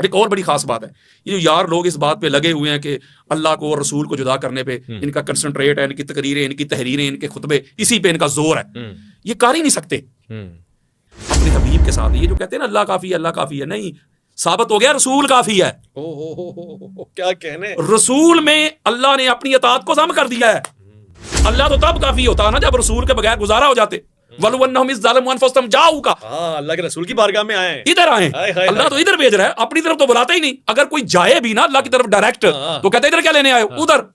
और एक और बड़ी खास बात है, ये जो यार लोग इस बात पे लगे हुए हैं कि अल्लाह को और रसूल को जुदा करने पे इनका कंसंट्रेट है, इनकी तकरीरें, इनकी तहरीरें, इनके खुतबे, इसी पे इनका जोर है, ये कर ही नहीं सकते अपने हबीब के साथ। ये जो कहते हैं ना अल्लाह काफी है, अल्लाह काफी है, नहीं, साबित हो गया रसूल काफी है। क्या कहने, रसूल में अल्लाह ने अपनी अतात को ज़म कर दिया है। अल्लाह तो तब काफी होता ना जब रसूल के बगैर गुजारा हो जाते। अल्लाह के रसूल की बारगाह में आए, इधर आए, अल्लाह तो इधर भेज रहा है, अपनी तरफ तो बुलाता ही नहीं। अगर कोई जाए भी ना अल्लाह की तरफ डायरेक्ट, तो कहते इधर क्या लेने आए हो, उधर।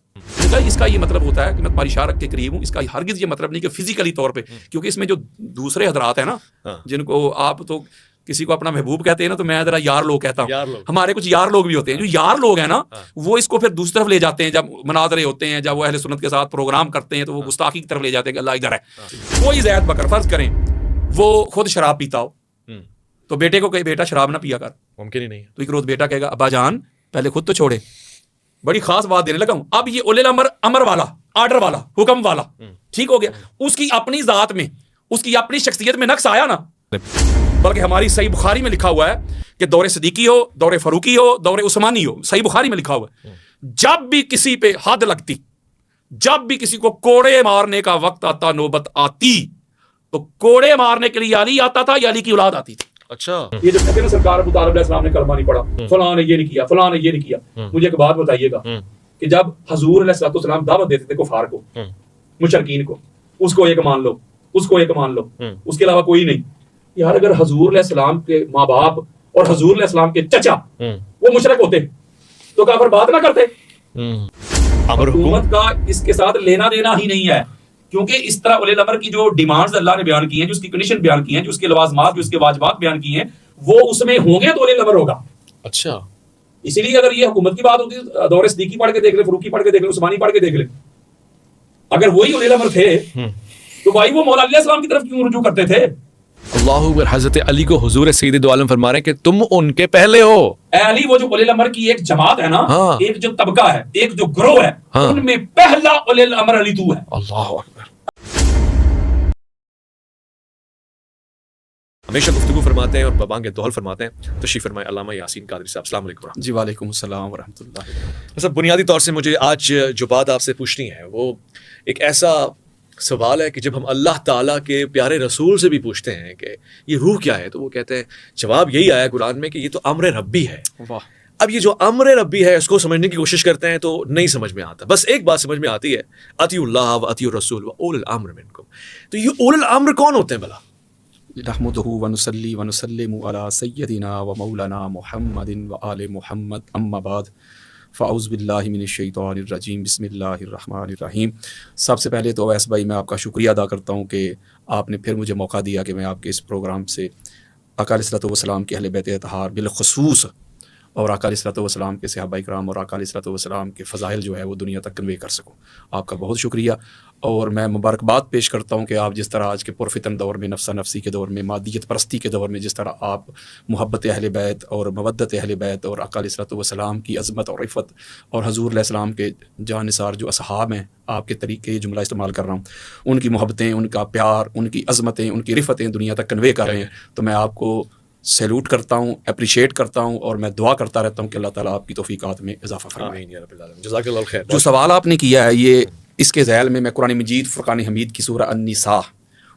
इसका ये मतलब होता है कि मैं तुम्हारी शारक के करीब हूँ, इसका हरगिज ये मतलब नहीं कि फिजिकली तौर पे, क्योंकि इसमें जो दूसरे हजरात है ना, जिनको आप तो किसी को अपना महबूब कहते हैं ना, तो मैं जरा यार लोग कहता हूँ। हमारे कुछ यार लोग भी होते हैं, जो यार लोग हैं ना, वो इसको फिर दूसरी तरफ ले जाते हैं। जब मुनाजरे होते हैं, जब वो अहले सुन्नत के साथ प्रोग्राम करते हैं, तो वो गुस्ताखी की तरफ ले जाते हैं कि अल्लाह इधर है। कोई ज़ैद बकर फर्ज करें वो खुद शराब पीता हो, तो बेटे को कहे बेटा शराब ना पिया कर, मुमकिन ही नहीं है। तो एक रोज बेटा कहेगा अब्बा जान पहले खुद तो छोड़े। बड़ी खास बात देने लगा हूं। अब ये उलिल अमर वाला, आर्डर वाला, हुक्म वाला, ठीक हो गया, उसकी अपनी जात में, उसकी अपनी शख्सियत में नक्स आया ना। बल्कि हमारी सही बुखारी में लिखा हुआ है कि दौरे सदीकी हो, दौरे फरूकी हो, दौरे उस्मानी हो, सही बुखारी में लिखा हुआ है, जब भी किसी पे हद लगती, जब भी किसी को कोड़े मारने का वक्त आता, नौबत आती, तो कोड़े मारने के लिए अली आता था या अली की औलाद आती थी। अच्छा, ये जो कहते हैं ना सरकार अबू तालिब अलैहिस्सलाम ने कलमा नहीं पढ़ा, फलां ने ये नहीं किया, फलां ने ये नहीं किया। मुझे एक बात बताइएगा कि जब हुजूर अलैहिस्सलाम दावत देते थे कुफार को, मुशरकीन को, उसको एक मान लो, उसको एक मान लो, उसके अलावा कोई नहीं। यार अगर हुजूर अलैहिस्सलाम के माँ बाप और हुजूर अलैहिस्सलाम के चचा वो मुशरक होते तो काफिर बात ना करते। हुकूमत का इसके साथ लेना देना ही नहीं है, क्योंकि इस तरह उलिल अमर की जो डिमांड्स अल्लाह ने बयान की हैं, जो उसकी कंडीशन बयान की हैं, जो उसके लवाजमात, जो उसके वाजिबात बयान की हैं, वो उसमें होंगे तो उलिल अमर होगा। अच्छा, इसीलिए अगर ये हुकूमत की बात होती, दौरे सदीकी पढ़ के देख ले, फरूकी पढ़ के देख ले, उस्मानी पढ़ के देख ले, अगर वही उलिल अमर थे तो भाई वो मौला अलैहिस्सलाम की तरफ क्यों रुजू करते थे। अल्लाहु अकबर। हजरत अली को हुजूर सैयद दो आलम फरमा रहे हैं कि तुम उनके पहले हो। अली वो जो उलिल अमर की एक जमात है ना, एक जो तबका है, एक जो ग्रोह है, उनमें पहला उलिल अमर अली तू है। अल्लाहु अकबर। हमेशा गुफ्तगू फरमाते हैं और बबांगे दोहल फरमाते हैं। तशरीफ फरमाए अल्लामा यासीन कादरी साहब। अस्सलाम वालेकुम। जी वालेकुम अस्सलाम व रहमतुल्लाह। सब बुनियादी तौर से मुझे आज जो बात आपसे पूछनी है वो एक ऐसा सवाल है कि जब हम अल्लाह ताला के प्यारे रसूल से भी पूछते हैं कि ये रूह क्या है, तो वो कहते हैं, जवाब यही आया कुरान में कि ये तो अम्र रब्बी है। वाह। अब ये जो अम्र रब्बी है इसको समझने की कोशिश करते हैं तो नहीं समझ में आता। बस एक बात समझ में आती है, अतिउल्लाह व अतिउर रसूल व उलिल अम्र मिनकुम। तो ये उलिल अम्र कौन होते हैं भला? नहमदुहु व नुसल्ली व नुसल्लिमु अला सय्यदिना व मौलाना मुहम्मदिन व आले मुहम्मद, अम्मा बाद, फ़ाउज़ु बिल्लाहि मिनश शैतानिर रजीम, बिस्मिल्लाहिर रहमानिर रहीम। सबसे पहले तो अवैस भाई मैं आपका शुक्रिया अदा करता हूँ कि आपने फिर मुझे मौका दिया कि मैं आपके इस प्रोग्राम से आका अलैहिस्सलातु वस्सलाम के अहले बैत अतहार बिलखुसूस और आका अलैहिस्सलातु वस्सलाम के सहाबाए किराम और आका अलैहिस्सलातु वस्सलाम के फ़ज़ाइल जो है वो दुनिया तक कन्वे कर सकूँ। आपका बहुत शुक्रिया। और मैं मुबारकबाद पेश करता हूँ कि आप जिस तरह आज के पुरफितन दौर में, नफ्सा नफसी के दौर में, मादियत परस्ती के दौर में, जिस तरह आप मोहब्बत अहले बैत और मवद्दत अहले बैत और आका अलैहिस्सलातु वस्सलाम की अज़मत और इफ़्फ़त और हज़ूर अलैहिस्सलाम के जानिसार जो असहाब हैं, आपके तरीके, जुमला इस्तेमाल कर रहा हूँ, उनकी मोहब्बतें, उनका प्यार, उनकी अज़मतें, उनकी रिफ़तें दुनिया तक कन्वे कर रहे हैं। तो मैं आपको सैल्यूट करता हूँ, अप्रिशिएट करता हूँ और मैं दुआ करता रहता हूँ कि अल्लाह ताला आपकी तौफ़ीक़ात में इज़ाफ़ा फरमाए। जज़ाकल्लाहु खैर। जो सवाल आपने किया है ये इसके ज़ैल में मैं कुरान मजीद फ़ुरक़ान हमीद की सूरह अन-निसा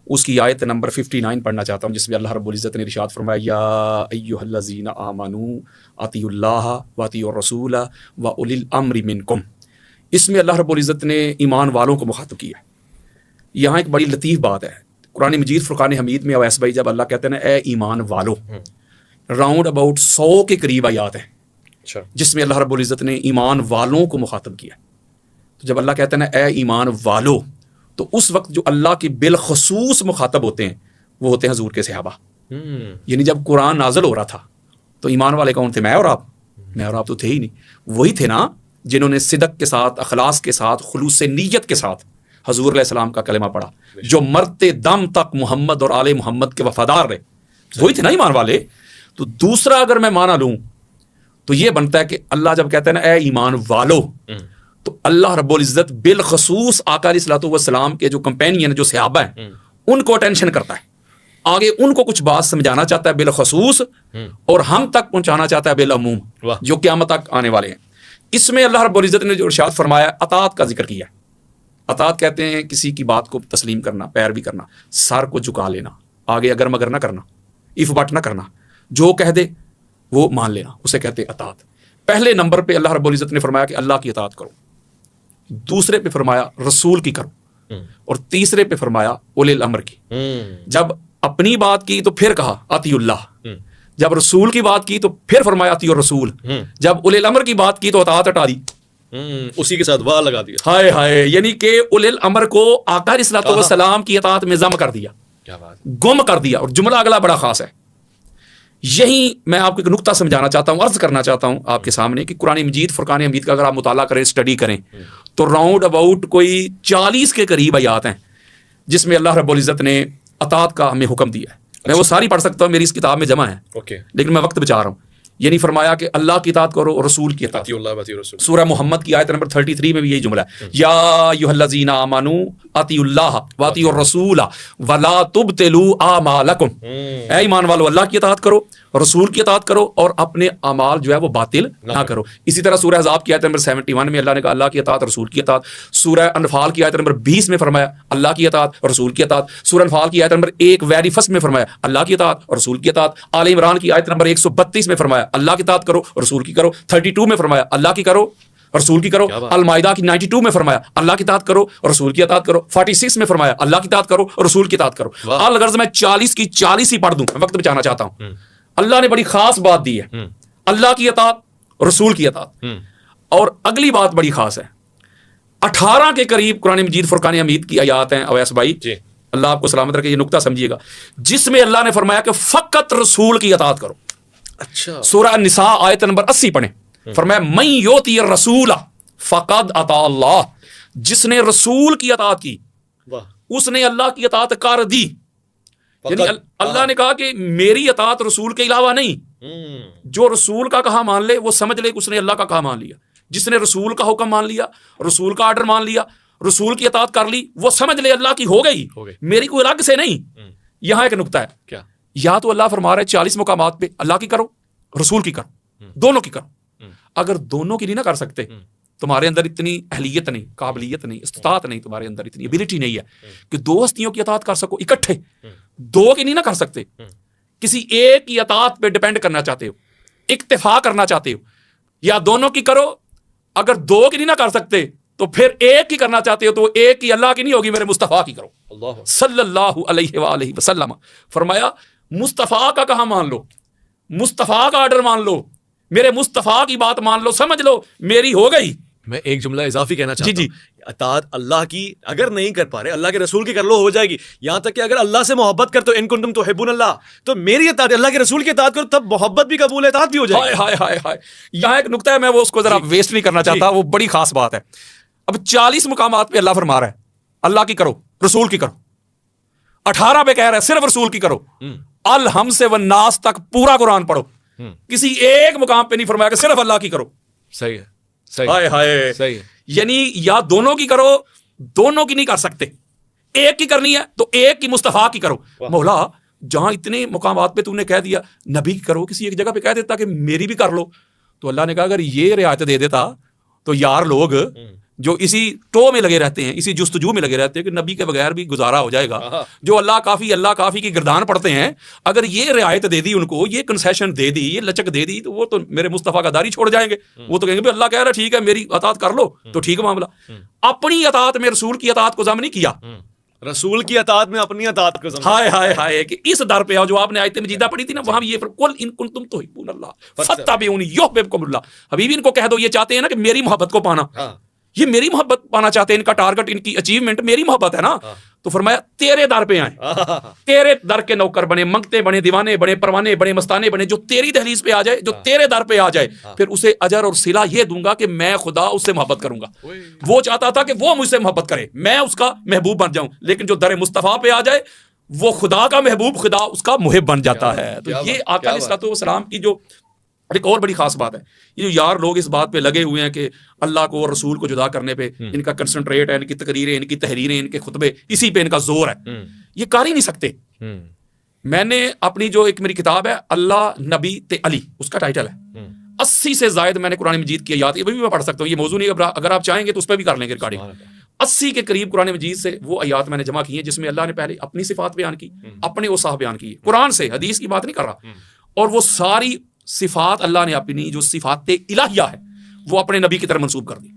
उसकी आयत नंबर 59 पढ़ना चाहता हूँ, जिसमें अल्लाह रब्बुल इज़्ज़त ने इरशाद फरमाया, या अय्युहल्लज़ीना आमनू अतिउल्लाह व अतिउर रसूल व उलिल अम्रि मिनकुम। इसमें अल्लाह रब्बुल इज़्ज़त ने ईमान वालों को मुखातब किया। यहाँ एक बड़ी लतीफ़ बात है कुरान मजीद फ़ुरक़ान हमीद में, अवैस भाई, जब अल्लाह कहते हैं ना ए ईमान वालों, राउंड अबाउट 100 के करीब आयात हैं जिसमें अल्लाह रब्बुल इज़्ज़त ने ईमान वालों को मुखातब किया। तो जब अल्लाह कहते हैं ना ए ईमान वालों, तो उस वक्त जो अल्लाह के बिलखसूस मुखातब होते हैं वो होते हैं हजूर के सहाबा। यानी जब कुरान नाज़िल हो रहा था तो ईमान वाले कौन थे? मैं और आप? मैं और आप तो थे ही नहीं। वही थे ना जिन्होंने सिदक के साथ, अखलास के साथ, खुलूस नीयत के साथ हजूर अलैहिस्सलाम का कलमा पढ़ा, जो मरते दम तक मोहम्मद और आले मोहम्मद के वफादार रहे। वही थे ना ईमान वाले। तो दूसरा अगर मैं माना लूँ तो ये बनता है कि अल्लाह जब कहते हैं ना ए ईमान वालो, तो अल्लाह रब्बुल इज़्ज़त बिलखसूस आका अलैहिस्सलातु वस्सलाम के जो कंपेनियन, जो सहाबा हैं, उनको अटेंशन करता है आगे उनको कुछ बात समझाना चाहता है बिलखसूस और हम तक पहुंचाना चाहता है बिलअमूम, जो क़यामत तक आने वाले हैं। इसमें अल्लाह रब्बुल इज़्ज़त ने जो इरशाद फरमाया, अतात का जिक्र किया। अतात कहते हैं किसी की बात को तस्लीम करना, पैरवी करना, सर को झुका लेना, आगे अगर मगर ना करना, इफ बट ना करना, जो कह दे वो मान लेना, उसे कहते हैं अतात। पहले नंबर पे अल्लाह रब्बुल इज़्ज़त ने फरमाया कि अल्लाह की अतात करो, दूसरे पे फरमाया रसूल की करो, और तीसरे पे फरमाया उलिल अम्र की। जब अपनी बात की तो फिर कहा अतीउल्लाह, जब रसूल की बात की तो फिर फरमाया अतीउर रसूल, जब उलिल अम्र की बात की तो अतात हटा दी, उसी के साथ वाह लगा दिया। हाय हाय, यानी कि उलिल अम्र को आका अलैहिस्सलातु वस्सलाम की अतात में जम कर दिया, क्या बात, गुम कर दिया। और जुमला अगला बड़ा खास है। यही मैं आपको एक नुक्ता समझाना चाहता हूँ, अर्ज करना चाहता हूँ आपके सामने कि कुरान मजीद, फुरकान हमीद का अगर आप मुताला करें, स्टडी करें, तो राउंड अबाउट कोई 40 के करीब आयात हैं जिसमें अल्लाह रब्बुल इज़्ज़त ने अतात का हमें हुक्म दिया है। मैं वो सारी पढ़ सकता हूँ, मेरी इस किताब में जमा है, लेकिन मैं वक्त बचा रहा हूँ। ये नहीं फरमाया कि अल्लाह की इताअत करो और रसूल की इताअत। सूरह मोहम्मद की आयत नंबर 33 में भी यही जुमला है, या अय्युहल्लज़ीना आमनू अतीउल्लाह व अतीउर रसूल वला तुबतिलू आमालकुम। ऐ ईमान वालो, अल्लाह की इताअत करो, रसूल की इताअत करो और अपने अमाल जो है वो बातिल ना करो। इसी तरह सूरह अहज़ाब की आयत नंबर 71 में अल्लाह ने कहा अल्लाह की इताअत, रसूल की इताअत। सूरह अनफाल की आयत नंबर 20 में फरमाया अल्लाह की इताअत, रसूल की इताअत। सूरह अनफाल की आयत नंबर 1 वेरी फर्स्ट में फरमाया अल्लाह की इताअत और रसूल की इताअत। आले इमरान की आयत नंबर 132 में फरमाया अल्लाह की इताअत करो, रसूल की करो। 32 में फरमाया अल्लाह की करो, रसूल की करो। अल माइदा की 92 में फरमाया अल्लाह की इताअत करो, रसूल की इताअत करो। 46 में फरमाया अल्लाह की इताअत करो, रसूल की इताअत करो। अल गर्ज मैं 40 की 40 ही पढ़ दूं, वक्त बचाना चाहता हूं। अल्लाह ने बड़ी खास बात दी है, अल्लाह की इताअत, रसूल की इताअत। और अगली बात बड़ी खास है, 18 के करीब कुरान मजीद फुरकान हमीद की आयात हैं अवैस भाई, अल्लाह आपको सलामत रखे, ये नुक्ता समझिएगा, जिसमें अल्लाह ने फरमाया कि फकत रसूल की इताअत करो। अच्छा, सूरह निसा आयत नंबर 80 पढ़े, फरमाया मन योती रसूला फकद अता अल्लाह, जिसने रसूल की इताअत की उसने अल्लाह की इताअत कर दी। यानी अल्लाह ने कहा कि मेरी इताअत रसूल के अलावा नहीं, जो रसूल का कहा मान ले वो समझ ले उसने अल्लाह का कहा मान लिया। जिसने रसूल का हुक्म मान लिया, रसूल का आर्डर मान लिया, रसूल की इताअत कर ली, वो समझ ले अल्लाह की हो गई, मेरी कोई अलग से नहीं। यहां एक नुक्ता है, क्या? या तो अल्लाह फरमा रहा है 40 मुकामात पे अल्लाह की करो, रसूल की करो, दोनों की करो। अगर दोनों की नहीं ना कर सकते, तुम्हारे अंदर इतनी अहलियत नहीं, काबिलियत नहीं, इस्तात नहीं, तुम्हारे अंदर इतनी एबिलिटी नहीं है कि दो हस्तियों की इताअत कर सको इकट्ठे, दो की नहीं ना कर सकते। किसी एक की इताअत पे डिपेंड करना चाहते हो, इक्तिफा करना चाहते हो, या दोनों की करो। अगर दो की नहीं ना कर सकते तो फिर एक की करना चाहते हो, तो एक की अल्लाह की नहीं होगी, मेरे मुस्तफ़ा की करो सल्लल्लाहु अलैहि वसल्लम। फरमाया मुस्तफ़ा का कहा मान लो, मुस्तफ़ा का आर्डर मान लो, मेरे मुस्तफ़ा की बात मान लो, समझ लो मेरी हो गई। मैं एक जुमला इजाफी कहना चाहता हूं, अतात अल्लाह की अगर नहीं कर पा रहे, अल्लाह के रसूल की कर लो, हो जाएगी। यहां तक कि अगर अल्लाह से मोहब्बत करते हो, इन कुंतुम तुहिब्बुन अल्लाह, तो मेरी अतात अल्लाह के रसूल की अतात करो, तब मोहब्बत भी कबूल है, अतात भी हो जाएगी। हाय हाय हाय, यहां एक नुक्ता है, मैं वो उसको जरा वेस्ट नहीं करना चाहता, वो बड़ी खास बात है। अब 40 मुकामात पे अल्लाह फरमा रहा है अल्लाह की करो, रसूल की करो। 18 पे कह रहा है सिर्फ रसूल की करो। अल हम से व नास तक पूरा कुरान पढ़ो, किसी एक मुकाम पे नहीं फरमाया कि सिर्फ अल्लाह की करो। सही है, सही हाय हाय, सही है। यानी या दोनों की करो, दोनों की नहीं कर सकते, एक की करनी है तो एक की मुस्तफा की करो। मौला जहां इतने मुकामात पे तूने कह दिया नबी की करो, किसी एक जगह पे कह देता कि मेरी भी कर लो, तो अल्लाह ने कहा अगर ये रियायत दे देता तो यार लोग जो इसी टो में लगे रहते हैं, इसी जुस्तजू में लगे रहते हैं कि नबी के बगैर भी गुजारा हो जाएगा, जो अल्लाह काफी की गिरदान पढ़ते हैं, अगर ये रियायत दे दी उनको, ये कंसेशन दे दी, ये लचक दे दी, तो वो तो मेरे मुस्तफा का दारी छोड़ जाएंगे। वो तो कहेंगे भाई अल्लाह कह रहा है ठीक है मेरी अतात कर लो, तो ठीक मामला। अपनी अतात में रसूल की अतात को जम नहीं किया, रसूल की अतात में अपनी अतात को जम। हाय हाय हाय, कि इस दर पे आओ जो आपने आयत मजीदा पढ़ी थी ना, वहां भी ये कुल इन कुंतुम तुहिब्बुन अल्लाह फत्तबिऊनी युहब्बुकुमुल्लाह। हबीबी इनको कह दो, ये चाहते हैं ना कि मेरी मोहब्बत को पाना, ये मेरी मोहब्बत पाना चाहते हैं, इनका टारगेट, इनकी अचीवमेंट मेरी मोहब्बत है ना। तो फरमाया तेरे दर पे आए, तेरे दर के नौकर बने, मंगते बने, दीवाने बने, परवाने बने, मस्ताने बने, जो तेरी दहलीज पे आ जाए, जो तेरे दर पे आ जाए, फिर उसे अजर और सिला ये दूंगा कि मैं खुदा उससे मोहब्बत करूंगा। वो चाहता था कि वो मुझसे मोहब्बत करे, मैं उसका महबूब बन जाऊं, लेकिन जो दर मुस्तफा पे आ जाए वो खुदा का महबूब, खुदा उसका मुहिब बन जाता है। तो ये आका अलैहिस्सलाम की जो एक और बड़ी खास बात है, ये जो यार लोग इस बात पे लगे हुए हैं कि अल्लाह को और रसूल को जुदा करने पे इनका कंसंट्रेट है, इनकी तकरीरें, इनकी तहरीरें, इनके खुतबे, इसी पे इनका जोर है, ये कर ही नहीं सकते। मैंने अपनी जो एक मेरी किताब है अल्लाह नबी ते अली, उसका टाइटल है 80 से जायद मैंने कुरान मजीद की आयत, ये भी मैं पढ़ सकता हूँ, ये मौजूद नहीं, अगर आप चाहेंगे तो उस पर भी कर लेंगे रिकॉर्डिंग। 80 के करीब कुरान मजीद से वो आयत मैंने जमा की है जिसमें अल्लाह ने पहले अपनी सिफात बयान की, अपने औसाफ बयान किए, कुरान से, हदीस की बात नहीं कर रहा। और वो सारी सिफात अल्लाह ने अपनी जो सिफात इलाहिया है वो अपने नबी की तरफ मंसूब कर दी।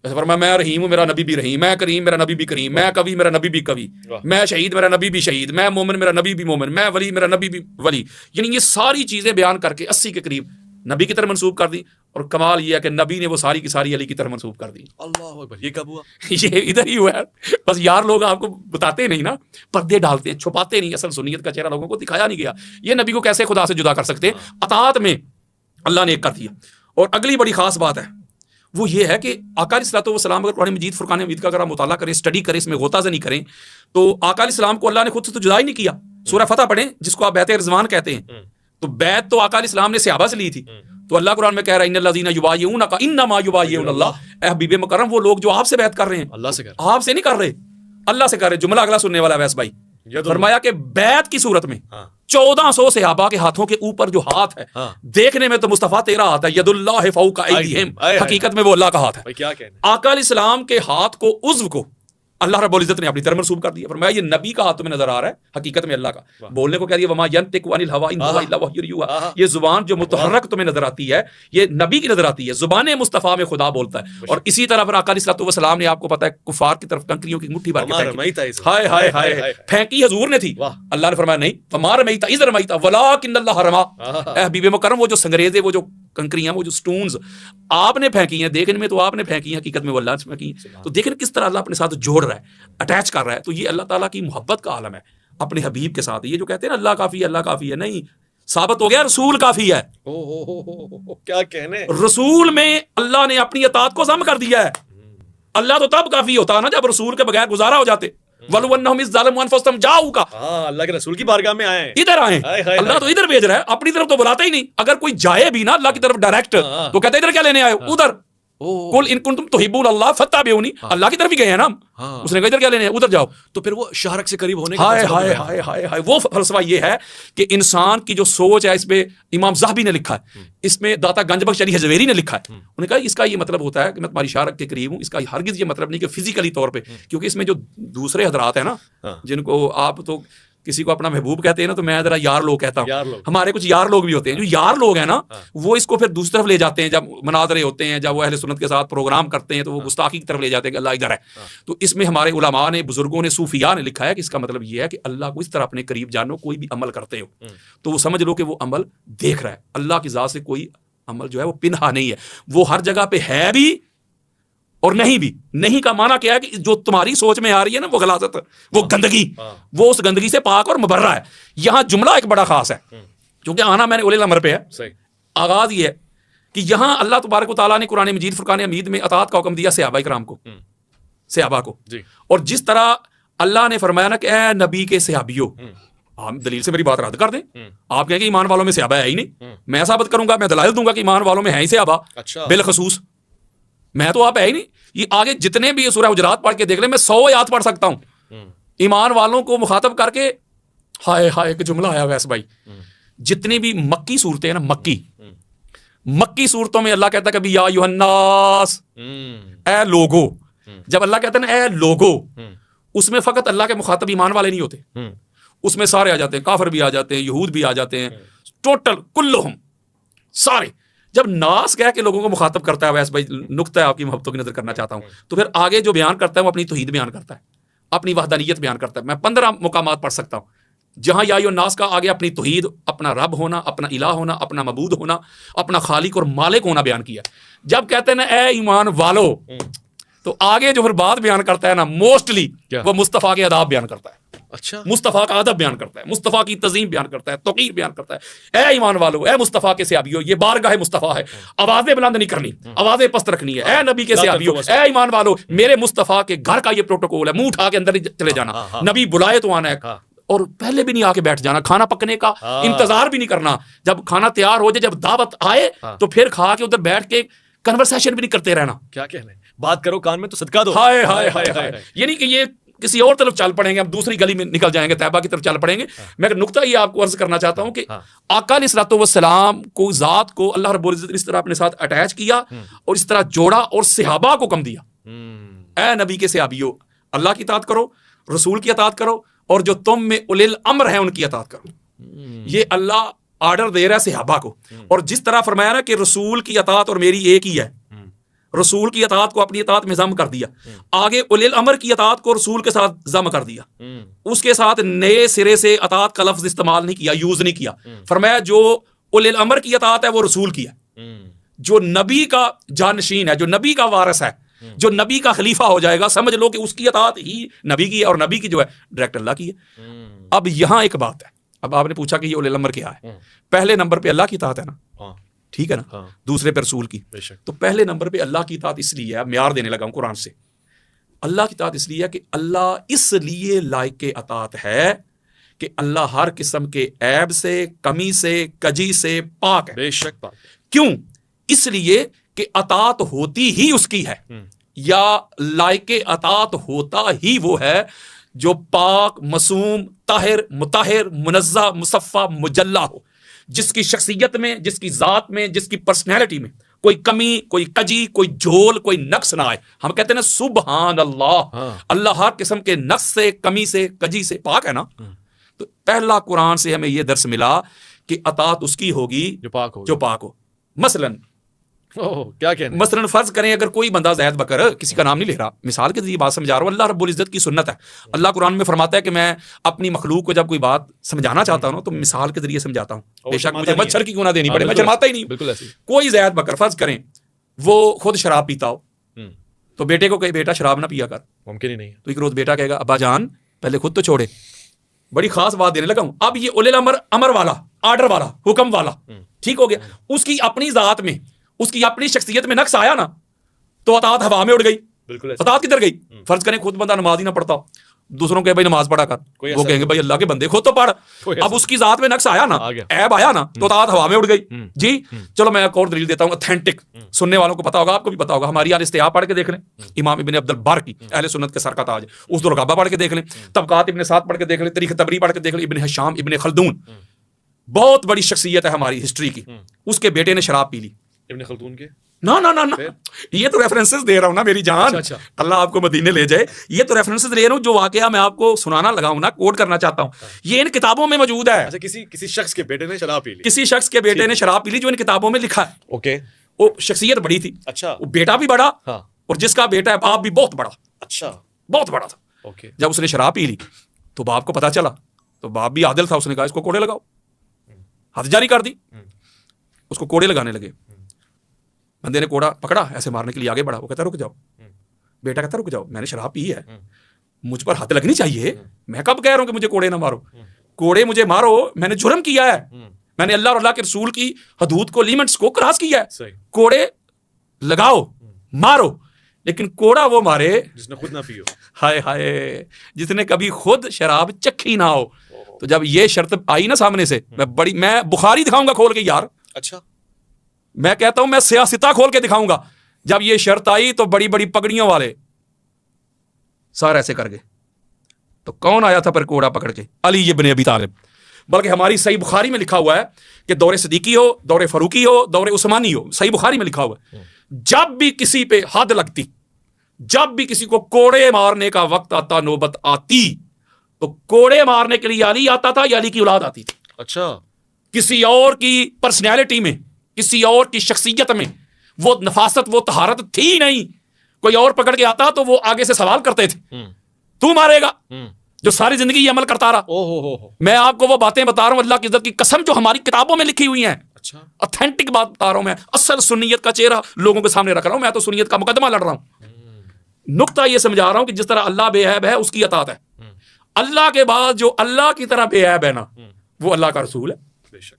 जैसे फरमाया मैं रहीम हूं, मेरा नबी भी रहीम, मैं करीम, मेरा नबी भी करीम, मैं कवि, मेरा नबी भी कवि, मैं शहीद, मेरा नबी भी शहीद, मैं मोमिन, मेरा नबी भी मोमिन, मैं वली, मेरा नबी भी वली। यानी ये सारी चीजें बयान करके 80 के करीब नबी की तरफ मंसूब कर दी। और कमाल ये है कि नबी ने वो सारी की सारी अली की तरफ मंसूब कर दी। अल्लाह अकबर, ये कब हुआ? ये इधर ही हुआ है, बस यार लोग आपको बताते नहीं ना, पर्दे डालते हैं, छुपाते नहीं, असल सुन्नियत का चेहरा लोगों को दिखाया नहीं गया। ये नबी को कैसे खुदा से जुदा कर सकते हैं? अतात में अल्लाह ने एक कर दिया। और अगली बड़ी खास बात है वो ये है कि आका अलैहिस्सलाम अगर कुरान मजीद फुरकान हमीद का अगर आप मुताला करें, स्टडी करें, इसमें गोताज़नी करें, तो आका अलैहिस्सलाम को अल्लाह ने खुद से तो जुदा ही नहीं किया। सूरह फतह पढ़ें जिसको आप बैत रिजवान कहते हैं, तो बैत तो आका अलैहिस्सलाम ने सहाबा से ली थी। तो अल्लाह कुरान में कह रहा है इन्नल्लज़ीना युबाय्यूनका इन्नमा युबाय्यूनल्लाह, ए हबीब मुकर्रम वो लोग जो आपसे बैत कर रहे हैं अल्लाह से कर, आपसे नहीं कर रहे, अल्लाह से कर रहे। जुमला अगला सुनने वाला वैस भाई, फरमाया कि बैत की सूरत में 1400 सहाबा के हाथों के ऊपर जो हाथ है, देखने में तो मुस्तफा तेरा हाथ है, यदुल्लाह फौका ऐदीहिम, हकीकत में वो अल्लाह का हाथ है। क्या कहने, आका अलैहिस्सलाम के हाथ को, उज़्व को अल्लाह रब्बुल इज्जत ने अपनी तरफ मंसूब कर दिया। फरमाया ये नबी का हाथ तुम्हें नजर आ रहा है, हकीकत में अल्लाह का। बोलने को कह दिया वमा यंतिकु अनिल हवा इन हुवा इल्ला वह्युन युहा, ये जुबान जो मुतहर्रक तुम्हें नजर आती है ये नबी की नजर आती है, जुबान मुस्तफा में खुदा बोलता है। और इसी तरह पर आका अलैहिस्सलाम ने आपको पता है कुफार की तरफ कंकरियों की मुट्ठी भर के फेंकी, हाय हाय हाय फेंकी हजूर ने थी। अल्लाह ने फरमाया नहीं फमा रमैता इज़ रमैता वलाकिन्नल्लाह रमा, ए हबीब मुकर्रम वो जो संगरेज़े, वो जो कंकरियां, वो जो स्टोन्स आपने फेंकी हैं, देखने में तो आपने फेंकी हैं, हकीकत में वो अल्लाह ने फेंकी। तो देखिए किस तरह अल्लाह अपने साथ जोड़ रहा है, अटैच कर रहा है। तो ये अल्लाह ताला की मोहब्बत का आलम है अपने हबीब के साथ। ये जो कहते हैं ना अल्लाह काफी है, अल्लाह काफी है, नहीं, साबित हो गया रसूल काफी है। क्या कहने, रसूल में अल्लाह ने अपनी अतात को ज़म कर दिया है। अल्लाह तो तब काफी होता ना जब रसूल के बगैर गुजारा हो जाते। अल्लाह के रसूल की बारगाह में आए, इधर आए, अल्लाह तो इधर भेज रहा है, अपनी तरफ तो बुलाता ही नहीं। अगर कोई जाए भी ना अल्लाह की तरफ डायरेक्ट, तो कहते इधर क्या लेने आए, उधर कुल इन कुंतुम तुहिब्बून अल्लाह फत्ताबिऊनी, अल्लाह की तरफ ही गए हैं ना हम। उसने कहा इधर क्या लेने, उधर जाओ। तो फिर वो शारक से करीब होने का हाय हाय हाय हाय हाय, वो फलसफा ये है कि इंसान की जो सोच है, इसमें इमाम ज़हबी ने लिखा है, इसमें दाता गंजबख्श अली हज़वेरी ने लिखा है। उन्होंने कहा इसका ये मतलब होता है कि मैं तुम्हारी शारक के करीब हूँ। इसका हरगिज़ ये मतलब नहीं कि फिजिकली तौर पे, क्योंकि इसमें जो दूसरे हजरात है ना, जिनको आप तो किसी को अपना महबूब कहते हैं ना, तो मैं जरा यार लोग कहता हूँ। हमारे कुछ यार लोग भी होते हैं, जो यार लोग हैं ना, वो इसको फिर दूसरी तरफ ले जाते हैं। जब मनाजरे होते हैं, जब वो अहले सुन्नत के साथ प्रोग्राम करते हैं, तो वो गुस्ताखी की तरफ ले जाते हैं कि अल्लाह इधर है। तो इसमें हमारे उलमा ने, बुजुर्गों ने, सूफिया ने लिखा है कि इसका मतलब ये है कि अल्लाह को इस तरह अपने करीब जानो, कोई भी अमल करते हो तो वो समझ लो कि वो अमल देख रहा है। अल्लाह की ज़ात से कोई अमल जो है वो पिनहा नहीं है, वो हर जगह पे है भी और नहीं भी। नहीं का माना क्या है कि जो तुम्हारी सोच में आ रही है ना, वो गलाजत, वो गंदगी, वो उस गंदगी से पाक और मुबर्रा है। यहाँ जुमला एक बड़ा खास है, क्योंकि आना मैंने उलिल अमर पे है। आगाज ये है कि यहाँ अल्लाह तबारक व तआला ने कुरान मजीद फुरकान हमीद में अतात का हुक्म दिया सहाबा इकराम को, सहाबा को। और जिस तरह अल्लाह ने फरमाया ना कि ए नबी के सहाबियों, आप दलील से मेरी बात रद्द कर दें। आप कहेंगे ईमान वालों में सहाबा है ही नहीं, मैं साबित करूंगा, मैं दलाइल दूंगा कि ईमान वालों में है ही सहाबा। बिलखसूस मैं तो आप है ही नहीं। ये आगे जितने भी सूरह हुजरात पढ़ के देख ले, मैं 100 आयत पढ़ सकता हूं ईमान वालों को मुखातब करके। हाय हाय एक जुमला आया वैस भाई, जितनी भी मक्की सूरतें हैं ना, मक्की सूरतों में अल्लाह कहता है कभी या युहन्नास, ए लोगो। जब अल्लाह कहता है ना ए लोगो, उसमें फकत अल्लाह के मुखातब ईमान वाले नहीं होते, उसमें सारे आ जाते हैं, काफिर भी आ जाते हैं, यहूद भी आ जाते हैं, टोटल कुल्लुहुम सारे। जब नास कह के लोगों को मुखातब करता है, वैसे भाई नुक्ता है आपकी मोहब्बतों की नजर करना चाहता हूं, तो फिर आगे जो बयान करता है वो अपनी तौहीद बयान करता है, अपनी वहदानियत बयान करता है। मैं 15 मुकामात पढ़ सकता हूं जहां या नास का आगे अपनी तौहीद, अपना रब होना, अपना इलाह होना, अपना मबूद होना, अपना खालिक और मालिक होना बयान किया। जब कहते हैं ना ए ईमान वालो, तो आगे जो फिर बात बयान करता है ना, मोस्टली वो मुस्तफ़ा के अदाब बयान करता है। अच्छा, मुस्तफ़ा का अदब बयान करता है, मुस्तफ़ा की तज़ीम बयान करता है, तौक़ीर बयान करता है। ए ईमान वालो, ए मुस्तफ़ा के सहाबियो, ये बारगाह मुस्तफ़ा है, आवाज़ें बुलंद नहीं करनी, आवाज़ें पस्त रखनी है। ए नबी के सहाबियो, ए ईमान वालो, मेरे मुस्तफ़ा के घर का ये प्रोटोकॉल है, मुंह उठा के अंदर चले जाना, नबी बुलाए तो आना है, और पहले भी नहीं आके बैठ जाना, खाना पकने का इंतजार भी नहीं करना। जब खाना तैयार हो जाए, जब दावत आए, तो फिर खा के उधर बैठ के कन्वर्सेशन भी नहीं करते रहना। क्या कहने, बात करो कान में तो सदका दो। हाय हाय हाय हाय, यानी कि ये किसी और तरफ चल पड़ेंगे, हम दूसरी गली में निकल जाएंगे, तैबा की तरफ चल पड़ेंगे। मैं एक नुक्ता ये आपको अर्ज करना चाहता हूं कि आका अलैहिस्सलाम को, ज़ात को अल्लाह रब्बुल इज्जत ने इस तरह अपने साथ अटैच किया और इस तरह जोड़ा और सहाबा को कम दिया। ए नबी के सहाबियों, अल्लाह की इताअत करो, रसूल की इताअत करो, और जो तुम में उलिल अम्र है उनकी इताअत करो। ये अल्लाह ऑर्डर दे रहा है सहाबा को। और जिस तरह फरमाया ना कि रसूल की इताअत और मेरी एक ही है, रसूल की इताअत को अपनी इताअत में जम कर दिया, आगे उलिल अमर की इताअत को रसूल के साथ जम कर दिया, उसके साथ नए सिरे से इताअत का लफ्ज इस्तेमाल नहीं किया, यूज नहीं किया। फरमाया जो उलिल अमर की इताअत है वो रसूल की है, जो नबी का जानशीन है, जो नबी का वारिस है, जो नबी का खलीफा हो जाएगा, समझ लो कि उसकी इताअत ही नबी की है, और नबी की जो है डायरेक्ट अल्लाह की है। अब यहां एक बात है, अब आपने पूछा कि ये उलिल अमर क्या है। पहले नंबर पे अल्लाह की इताअत है ना, ठीक है ना, दूसरे पे रसूल की। तो पहले नंबर पे अल्लाह की इताअत इसलिए है, म्यार देने लगा हूं कुरान से, अल्लाह की इताअत इसलिए है कि अल्लाह इसलिए लायक के इताअत है कि अल्लाह हर किस्म के ऐब से, कमी से, कजी से पाक है। बेशक पाक। क्यों? इसलिए कि अतात होती ही उसकी है, या लायक अतात होता ही वो है जो पाक, मसूम, ताहिर, मुताहिर, मुनज़्ज़ा, मुसफ़ा, मुजल्ला हो, जिसकी शख्सियत में, जिसकी ज़ात में, जिसकी पर्सनैलिटी में कोई कमी, कोई कजी, कोई झोल, कोई नक्स ना आए। हम कहते हैं ना सुबहान अल्लाह, अल्लाह हर किस्म के नक्स से, कमी से, कजी से पाक है ना। तो पहला कुरान से हमें यह दर्स मिला कि अतात उसकी होगी जो पाक हो। मसलन क्या कहना, मसलन फर्ज करें अगर कोई बंदा ज़ैद बकर, किसी का नाम नहीं ले रहा, मिसाल के जरिए बात समझा रहा हूं, अल्लाह रब्बुल इज्जत की सुन्नत है। अल्लाह कुरान में फरमाता है कि मैं अपनी मखलूक को जब कोई बात समझाना चाहता हूं तो मिसाल के जरिए समझाता हूं, बेशक मुझे मच्छर की क्यों ना देनी पड़े, मैं शर्माता ही नहीं। बिल्कुल ऐसे। कोई ज़ैद बकर फर्ज करें वो खुद शराब पीता हो, तो बेटे को कहे बेटा शराब ना पिया कर, मुमकिन ही नहीं है। तो एक रोज बेटा कहेगा अब्बा जान पहले खुद तो छोड़े। बड़ी खास बात देने लगा हूं। अब ये उलिल अमर वाला, ऑर्डर वाला, हुक्म वाला, ठीक हो गया, उसकी अपनी जात में, उसकी अपनी शख्सियत में नक्स आया ना, तो अतात हवा में उड़ गई। बिल्कुल अतात किधर गई? फर्ज करें खुद बंदा नमाज ही ना पढ़ता, दूसरों के भाई नमाज पढ़ा कर, वो कहेंगे भाई अल्लाह के बंदे खुद तो पढ़। अब उसकी जात में नक्स आया ना, ऐब आया ना, तो अतात हवा में उड़ गई। जी चलो मैं एक और दलील देता हूं, ऑथेंटिक, सुनने वालों को पता होगा, आपको भी पता होगा। हमारी अल इस्तियाब पढ़ के देख लें, इमाम इब्न अब्दुल बर की, अहले सुन्नत के सर का ताज, उस दुर्गाबा पढ़ के देख लें, तबकात इब्न साद पढ़ के देख लें, तारीख तबरी पढ़ के देख लें, इब्न हिशाम, इब्न खल्दून, बहुत बड़ी शख्सियत है हमारी हिस्ट्री की। उसके बेटे ने शराब पी ली। इब्न खल्दून के? ना ना ना ना, ये तो रेफरेंसेस दे रहा हूं ना मेरी जान। अच्छा। अल्लाह आपको मदीने ले जाए। ये तो रेफरेंसेस दे रहा हूं, जो वाकया मैं आपको सुनाना लगा हूं ना, कोट करना चाहता हूं, ये इन किताबों में मौजूद है। अच्छा, किसी शख्स के बेटे ने शराब पी ली, किसी शख्स के बेटे ने शराब पी ली, जो इन किताबों में लिखा है। ओके। वो शख्सियत बड़ी थी, अच्छा, वो बेटा भी बड़ा, हाँ, और जिसका बेटा है बाप भी बहुत बड़ा, अच्छा, बहुत बड़ा था। ओके। जब उसने शराब पी ली तो बाप को पता चला, तो बाप भी आदिल था, उसने कहा इसको कोड़े लगाओ, हद जारी कर दी, उसको कोड़े लगाने लगे। बंदे ने कोड़ा पकड़ा, ऐसे मारने के लिए आगे बढ़ा, वो कहता रुक जाओ। बेटा कहता रुक जाओ, मैंने शराब पी है, मुझ पर हद लगनी चाहिए, मैं कब कह रहा हूं कि मुझे कोड़े ना मारो, कोड़े मुझे मारो, मैंने जुर्म किया है, मैंने अल्लाह और अल्लाह के रसूल की हदूद को, लिमिट्स को क्रॉस किया है। कोड़े लगाओ, मारो, लेकिन कोड़ा वो मारे जिसने खुद ना पियो। हाय हाय, जिसने कभी खुद शराब चखी ना हो। तो जब ये शर्त आई ना सामने से, मैं बुखारी दिखाऊंगा खोल के यार। अच्छा, मैं कहता हूं मैं सियासता खोल के दिखाऊंगा। जब ये शर्त आई तो बड़ी बड़ी पगड़ियों वाले सारे ऐसे कर गए। तो कौन आया था पर कोड़ा पकड़ के? अली इब्न अबी तालिब। बल्कि हमारी सही बुखारी में लिखा हुआ है कि दौरे सदीकी हो, दौरे फरूकी हो, दौरे उस्मानी हो, सही बुखारी में लिखा हुआ है, जब भी किसी पे हद लगती, जब भी किसी को कोड़े मारने का वक्त आता, नौबत आती, तो कोड़े मारने के लिए अली आता था या अली की औलाद आती थी। अच्छा, किसी और की पर्सनैलिटी में, किसी और की शख्सियत में वो नफासत, वो तहारत थी नहीं। कोई और पकड़ के आता तो वो आगे से सवाल करते थे, तू मारेगा जो सारी जिंदगी ये अमल करता रहा। ओहो, मैं आपको वो बातें बता रहा हूं अल्लाह की इज्जत की कसम, जो हमारी किताबों में लिखी हुई हैं। अच्छा, ऑथेंटिक बात बता रहा हूं मैं, असल सुन्नियत का चेहरा लोगों के सामने रख रहा हूं। मैं तो सुन्नियत का मुकदमा लड़ रहा हूं। नुक्ता ये समझा रहा हूं कि जिस तरह अल्लाह बेऐब है, उसकी अतात है। अल्लाह के बाद जो अल्लाह की तरह बेऐब है ना, वो अल्लाह का रसूल है। बेशक,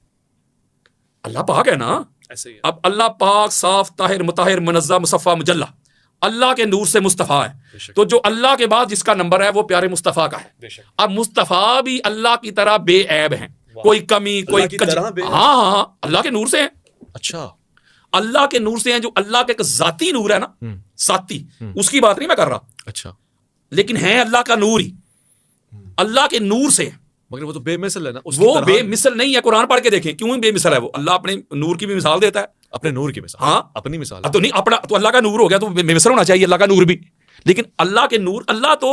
अल्लाह पाक है ना, ऐसे ही है। अब अल्लाह पाक, साफ, ताहिर, मुताहिर, मुनज़्ज़ा, मुसफ़ा, मुजल्ला, अल्लाह के नूर से मुस्तफ़ा है। तो जो अल्लाह के बाद जिसका नंबर है वो प्यारे मुस्तफ़ा का है। अब मुस्तफ़ा भी अल्लाह की तरह बेऐब हैं, कोई कमी, कोई हाँ, अल्लाह के नूर से है। अच्छा, अल्लाह के नूर से हैं, जो अल्लाह के एक जाती नूर है ना, साती, उसकी बात नहीं मैं कर रहा। अच्छा, लेकिन हैं अल्लाह का नूर ही, अल्लाह के नूर से। मगर वो तो बेमिसल है ना, उसकी वो तरह बेमिसल नहीं है, कुरान पढ़ के देखें क्यों बेमिसल है वो। अल्लाह अपने नूर की भी मिसाल देता है। अपने नूर की मिसाल, हाँ, अपनी मिसाल अब तो नहीं अपना, तो अल्लाह का नूर हो गया तो बेमिसल होना चाहिए अल्लाह का नूर भी। लेकिन अल्लाह के नूर, अल्लाह तो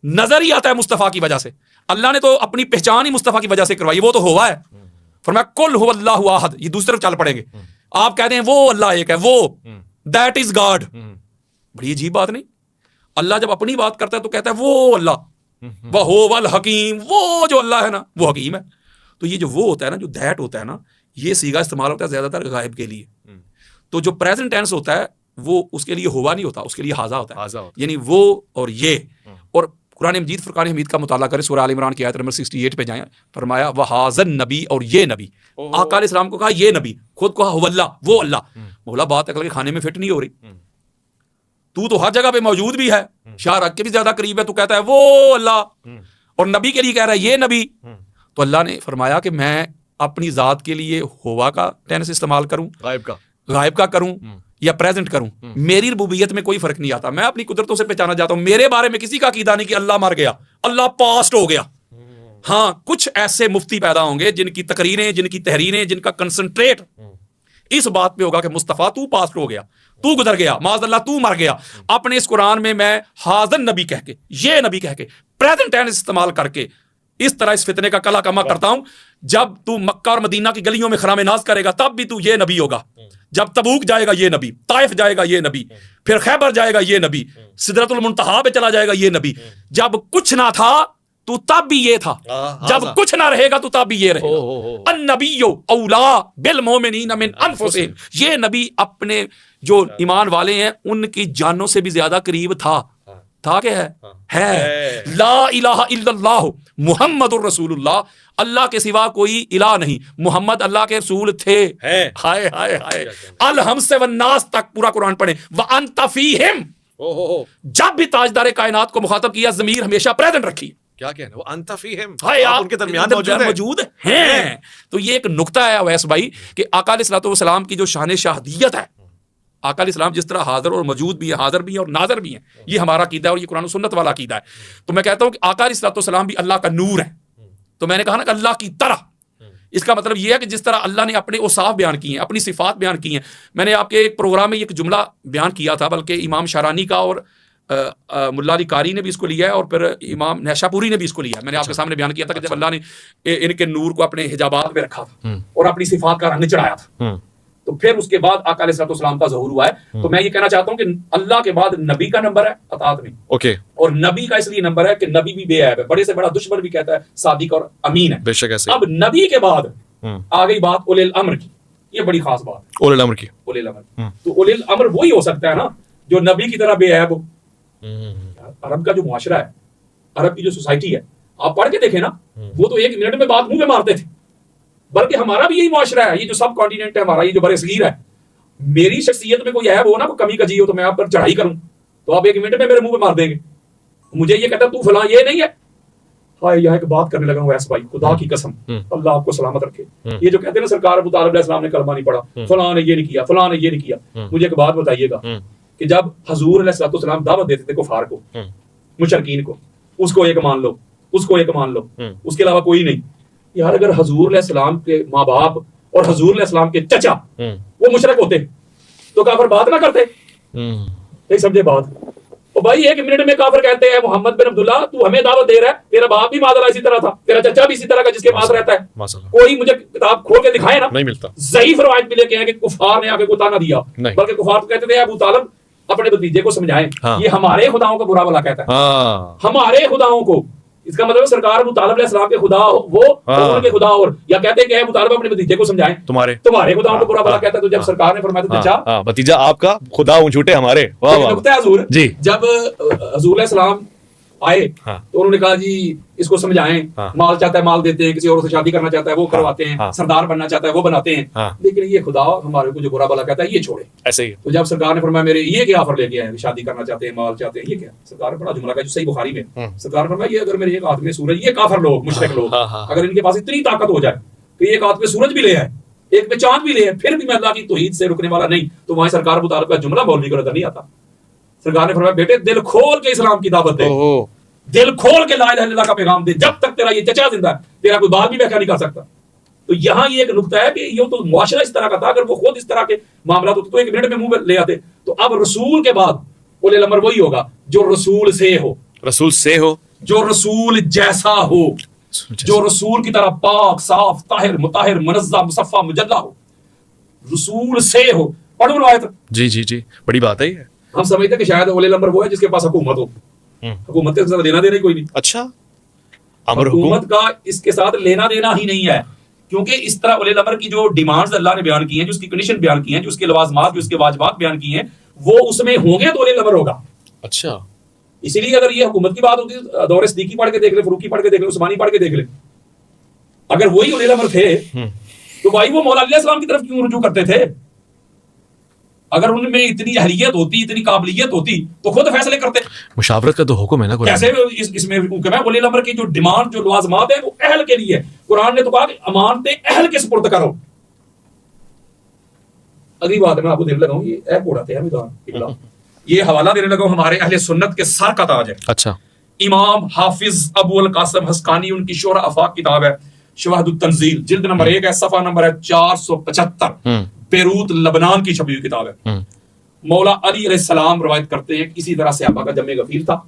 नजर ही आता है मुस्तफ़ा की वजह से। अल्लाह ने तो अपनी पहचान ही मुस्तफ़ा की वजह से करवाई, वो तो हुआ है। फरमाया कुल हुवल्लाहु अहद, ये दूसरी तरफ चल पड़ेंगे। आप कहते हैं वो अल्लाह एक है, वो दैट इज गॉड। बड़ी अजीब बात नहीं? अल्लाह जब अपनी बात करता है तो कहता है वो अल्लाह, वह वल हकीम, वो जो अल्लाह है ना वो हकीम है। तो ये जो वो होता है ना, जो दैट होता है ना, ये सीगा इस्तेमाल होता है ज्यादातर गायब के लिए। तो जो प्रेजेंट टेंस होता है वो उसके लिए हुआ नहीं होता, उसके लिए हाजा होता है। यानी वो और ये। और कुरान मजीद फुरकान हमीद का मुताला करें, सूरह आल इमरान की आयत नंबर 68 पे जाएं। फरमाया वहाज़न नबी, और ये नबी, आका अलैहिस्सलाम को कहा ये नबी, खुद कहा हुवल्लाह, वो अल्लाह। मौला बात अकल के खाने में फिट नहीं हो रही। तू तो हर जगह पे मौजूद भी है, शाहरग के भी ज्यादा करीब है, तू कहता है वो अल्लाह, और नबी के लिए कह रहा है ये नबी। तो अल्लाह ने फरमाया कि मैं अपनी जात के लिए हुआ का टेंस इस्तेमाल करूं, गायब का करूं या प्रेजेंट करूं, मेरी रुबूबियत में कोई फर्क नहीं आता। मैं अपनी कुदरतों से पहचाना जाता हूं। मेरे बारे में किसी का अकीदा नहीं कि अल्लाह मर गया, अल्लाह पास्ट हो गया। हाँ, कुछ ऐसे मुफ्ती पैदा होंगे जिनकी तकरीरें, जिनकी तहरीरें, जिनका कंसंट्रेट इस बात पे होगा कि मुस्तफ़ा तू पास्ट हो गया, तू गुजर गया, माज़अल्लाह तू मर गया। अपने इस कुरान में मैं हाज़न नबी कह के, ये नबी कह के, प्रेजेंट टेंस इस्तेमाल करके इस तरह इस फितने का कला कमा करता हूं। जब तू मक्का और मदीना की गलियों में खरामे नाज करेगा तब भी तू ये नबी होगा। जब तबूक जाएगा ये नबी, ताइफ जाएगा ये नबी, फिर खैबर जाएगा ये नबी, सिदरतुल मुंतहा पे चला जाएगा ये नबी। जब कुछ ना था तू तब भी ये था, जब कुछ ना रहेगा तू तब भी ये रहेगा। अन्नबिय्यु औला बिल मोमिनीन मिन अनफुसिहिम, ये नबी अपने जो ईमान वाले हैं उनकी जानों से भी ज्यादा करीब था क्या है। ला इलाहा इल्लल्लाह मुहम्मदुर रसूलुल्लाह, अल्लाह के सिवा कोई इलाह नहीं, मुहम्मद अल्लाह के रसूल थे। हाय हाय हाय, अल हमसे वन्नास तक पूरा कुरान पढ़े। व अंत फीहिम, जब भी ताजदार कायनात को मुखातब किया ज़मीर हमेशा प्रेजेंट रखी। क्या कहना, वो अंत फीहिम, आप उनके दरमियान मौजूद हैं। तो ये एक नुक्ता है अवैस भाई कि आका अलैहिस्सलातु वस्सलाम की जो शान शाहदियत है, आका अलैहिस्सलाम जिस तरह हाजिर और मौजूद भी है, हाजिर भी है और नाज़र भी है, ये हमारा अकीदा है और ये कुरान और सुन्नत वाला अकीदा है। तो मैं कहता हूं कि आका अलैहिस्सलातु वस्सलाम भी अल्लाह का नूर है। तो मैंने कहा ना कि अल्लाह की तरह, इसका मतलब यह है कि जिस तरह अल्लाह ने अपने औसाफ बयान किए हैं, अपनी सिफात बयान की हैं। मैंने आपके एक प्रोग्राम में एक जुमला बयान किया था, बल्कि इमाम शारानी का और मुल्ला अली कारी ने भी इसको लिया है और फिर इमाम नैशापुरी ने भी इसको लिया है। मैंने आपके सामने बयान किया था कि जब अल्लाह ने इनके नूर को अपने हिजाबात में रखा था और अपनी सिफात का रंग चढ़ाया था, तो फिर उसके बाद आका अलैहिस्सलाम का ज़हूर हुआ है। तो मैं ये कहना चाहता हूं कि अल्लाह के बाद नबी का नंबर है अतात में, ओके, और नबी का इसलिए नंबर है कि नबी भी बेऐब है, बड़े से बड़ा दुश्मन भी कहता है सादिक और अमीन है। बेशक ऐसे। अब नबी के बाद आ गई बात उलिल अम्र की, ये बड़ी खास बात, उलिल अम्र की। उलिल अम्र, तो उलिल अम्र वही हो सकता है ना जो नबी की तरह बेऐब हो। अरब का जो मुआशरा है, अरब की जो सोसाइटी है, आप पढ़ के देखें ना, वो तो एक मिनट में बात मुंह पे मारते थे। बल्कि हमारा भी यही मुआशरा है, ये जो सब कॉन्टिनेंट है हमारा, ये जो बरसगीर है, मेरी शख्सियत में कोई ऐब हो ना, कोई कमी कजी हो, तो मैं आप पर चढ़ाई करूं तो आप एक मिनट में मेरे मुंह पे मार देंगे। मुझे ये कहता तू फलां, ये नहीं है। हाय, यहाँ एक बात करने लगा हूं वैसे भाई, खुदा की कसम, अल्लाह आपको सलामत रखे। ये जो कहते हैं ना सरकार अबू तालिब अलैहिस्सलाम ने कलमा नहीं पढ़ा, फलां ने ये नहीं किया, फलां ने ये नहीं किया। मुझे एक बात बताइएगा कि जब हजूर अलैहिस्सलाम दावत देते थे कुफार को, मुशरकीन को, उसको एक मान लो, उसको एक मान लो, उसके अलावा कोई नहीं। यार अगर हजूर अलैहिस्सलाम के माँ बाप और हजूर अलैहिस्सलाम के चचा वो मुशरक होते तो काफिर बात ना करते। नहीं समझे बात? तो भाई एक मिनट में काफिर कहते हैं मोहम्मद बिन अब्दुल्ला तू हमें दावत दे रहा है, तेरा बाप भी मादला इसी तरह था, तेरा चचा भी इसी तरह का जिसके पास रहता है। कोई मुझे किताब खोल के दिखाए ना, नहीं मिलता। ज़ईफ रवायत भी लेके आए कि कुफार ने आके को ताना दिया, बल्कि कुफार तो कहते थे अबू तालिब अपने भतीजे को समझाएं। ये हमारे खुदाओं को बुरा भला कहता है, हमारे खुदाओं को। इसका मतलब सरकार अबू तालिब अलैहिस्सलाम के खुदा वो और उनके खुदा, और या कहते हैं कि अबू तालिब अपने भतीजे को समझाएं, तुम्हारे खुदाओं को बुरा भला कहता है। तो जब सरकार ने फरमाया था भतीजा आपका, खुदा झूठे हमारे। वाह वाह हुजूर जी। जब हजूर अलैहिस्सलाम आए तो उन्होंने कहा जी इसको समझाएं, माल चाहता है माल देते हैं, किसी और से शादी करना चाहता है वो करवाते हैं, सरदार बनना चाहता है वो बनाते हैं, लेकिन ये खुदा हमारे को जो बुरा भला कहता है ये छोड़े। ऐसे ही तो जब सरकार ने फरमाया मेरे ये क्या ऑफर लेके आए, शादी करना चाहते हैं, माल चाहते हैं, ये क्या? सरकार ने बड़ा जुमला कहा जो सही बुखारी में, सरकार ने फरमाया ये अगर मेरे एक हाथ में सूरज, ये काफिर लोग, मुशरिक लोग, अगर इनके पास इतनी ताकत हो जाए तो एक हाथ में सूरज भी ले आए, एक में चांद भी ले आए, फिर भी मैं अल्लाह की तौहीद से रुकने वाला नहीं। तो वहां सरकार अबू तालिब का जुमला मौलवी को नजर नहीं आता। सरकार ने फरमाया बेटे दिल खोल के इस्लाम की दावत दे, ओहो, दिल खोल के ला इलाहा इल्लल्लाह का पैगाम दे, जब तक तेरा ये चचा जिंदा है तेरा कोई बाल भी व्याख्या नहीं कर सकता। तो यहाँ ये एक नुकता है कि ये तो मुआशरा इस तरह का था, अगर वो खुद इस तरह के मामला होते तो एक मिनट में मुंह में ले आते। तो अब रसूल के बाद उलिल अमर वही होगा जो रसूल से हो, रसूल से हो, जो रसूल जैसा हो, जो रसूल की तरह पाक साफ ताहिर मुताहिर मुनज़्ज़म मुसफ़्फ़ा मुजल्ला हो, रसूल से हो। पढ़ो रिवायत। जी, बड़ी बात है ये। हम समझते हैं कि शायद उलिल अमर वो है जिसके पास हुकूमत हो, हुकूमत के साथ लेना देना ही कोई नहीं। अच्छा, अमर हुकूमत का इसके साथ लेना देना ही नहीं है, क्योंकि इस तरह उलिल अमर की जो डिमांड्स अल्लाह ने बयान की हैं, जो उसकी कंडीशन बयान की हैं, जो उसके लवाजमात, जो उसके वाजिबात बयान किए हैं, वो उसमें होंगे तो उलिल अमर होगा। अच्छा, इसीलिए अगर ये हुकूमत की बात होती है दौरे सिद्दीकी पढ़ के देख ले, फरूकी पढ़ के देख ले, उस्मानी पढ़ के देख ले, अगर वही उलिल अमर थे तो भाई वो मौला अली सलाम की तरफ क्यों रुजू करते थे? अगर उनमें इतनी अहलियत होती, इतनी काबिलियत होती तो खुद फैसले करते। मुशावरत का तो हुक्म है ना कुरान। कैसे इसमें हुक्म है? उलिल अमर की जो डिमांड, जो लवाजमात है वो अहल के लिए है। कुरान ने तो कहा कि अमानतें अहल के सुपुर्द करो। अगली बात मैं आपको देने लगा हूं, ये ऐप उड़ाते हैं मैदान, ये हवाला देने लगा हूं हमारे अहले सुन्नत के सर का ताज है। अच्छा, इमाम हाफिज अबू अल कासिम हस्कानी, उनकी शोरा आफाक किताब है, शवाहिदुत तंजील, जिल्द नंबर 1 है, सफा नंबर है 475, बेरूत लबनान की छपी हुई किताब है। मौला अली अलैहिस्सलाम रवायत करते हैं किसी तरह से आपा का जमे गफीर था,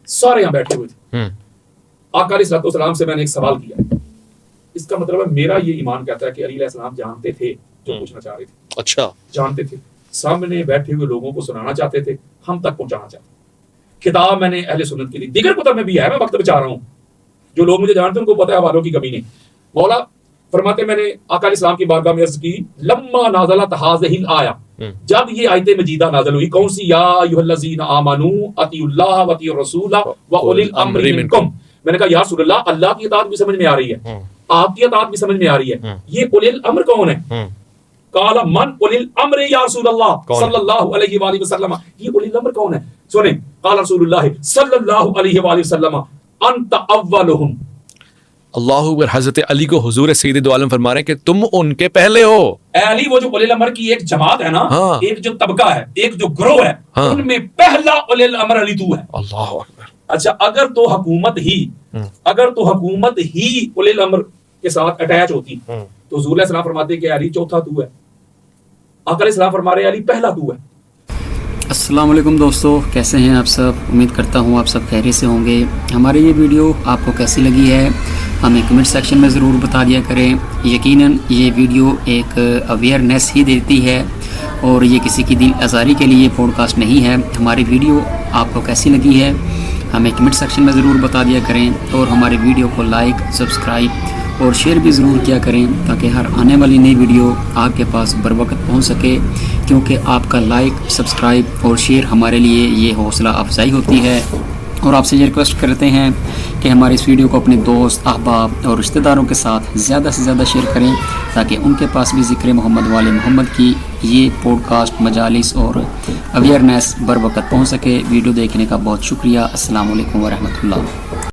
सारे यहाँ बैठे हुए थे। आका अलैहिस्सलाम से मैंने एक सवाल किया, इसका मतलब है मेरा ये ईमान कहता है कि अली अलैहिस्सलाम जानते थे जो पूछना चाह रहे थे। अच्छा, जानते थे, सामने बैठे हुए लोगों को सुनाना चाहते थे, हम तक पहुंचाना चाहते थे। किताब मैंने अहले सुन्नत की ली, दीगर कुतब में भी है, मैं वक्त बचा रहा हूं। जो लोग मुझे जानते हैं उनको पता है हवालों की कमी नहीं। मौला फरमाते मैंने आका अलैहिस्सलाम की बारगाह में अर्ज की, लम्मा नाज़लत हाज़िहिल आया, जब ये आयते मजीदा नाज़िल हुई, कौन सी? या अय्युहल्लज़ीना आमनू अतिउल्लाह व अतिउर रसूला व उलिल अम्रि मिनकुम। मैंने कहा या रसूल अल्लाह, अल्लाह की इताअत भी समझ में आ रही है, आपकी इताअत भी समझ में आ रही है, ये उलिल अम्र कौन है? काला मन उलिल अम्र या रसूल अल्लाह सल्लल्लाहु अलैहि वसल्लम, ये उलिल अम्र कौन है? सुने, काला रसूलुल्लाह सल्लल्लाहु अलैहि वसल्लम अंत अव्वलुहुम। अल्लाहु अकबर। हजरत अली को हुजूर सैयद दो आलम फरमा रहे हैं कि तुम उनके पहले हो। अली वो जो उलिल अमर की एक जमात है ना, हाँ। एक जो तबका है, एक जो ग्रोह है, हाँ। उनमें पहला उलिल अमर अली तू है। अल्लाहु अकबर। अच्छा, अगर तो हुकूमत ही उलिल अमर के साथ अटैच होती तो हुजूर अलैहि सलाम फरमाते कि अली चौथा तू है, आका अलैहि सलाम फरमा रहे अली पहला तू है। अस्सलाम वालेकुम दोस्तों, कैसे हैं आप सब? उम्मीद करता हूँ आप सब खैरियत से होंगे। हमारी ये वीडियो आपको कैसी लगी है हमें कमेंट सेक्शन में ज़रूर बता दिया करें। यकीनन ये वीडियो एक अवेयरनेस ही देती है और ये किसी की दिल आज़ारी के लिए पॉडकास्ट नहीं है। हमारी वीडियो आपको कैसी लगी है हमें कमेंट सेक्शन में ज़रूर बता दिया करें और हमारे वीडियो को लाइक, सब्सक्राइब और शेयर भी ज़रूर किया करें ताकि हर आने वाली नई वीडियो आपके पास बर वक्त पहुँच सके, क्योंकि आपका लाइक, सब्सक्राइब और शेयर हमारे लिए ये हौसला अफजाई होती है। और आपसे ये रिक्वेस्ट करते हैं कि हमारी इस वीडियो को अपने दोस्त, अहबाब और रिश्तेदारों के साथ ज़्यादा से ज़्यादा शेयर करें ताकि उनके पास भी ज़िक्र मोहम्मद वाले मोहम्मद की ये पॉडकास्ट, मजालिस और अवेयरनेस बर वक्त पहुँच सके। वीडियो देखने का बहुत शुक्रिया। अस्सलाम वालेकुम व रहमतुल्लाह।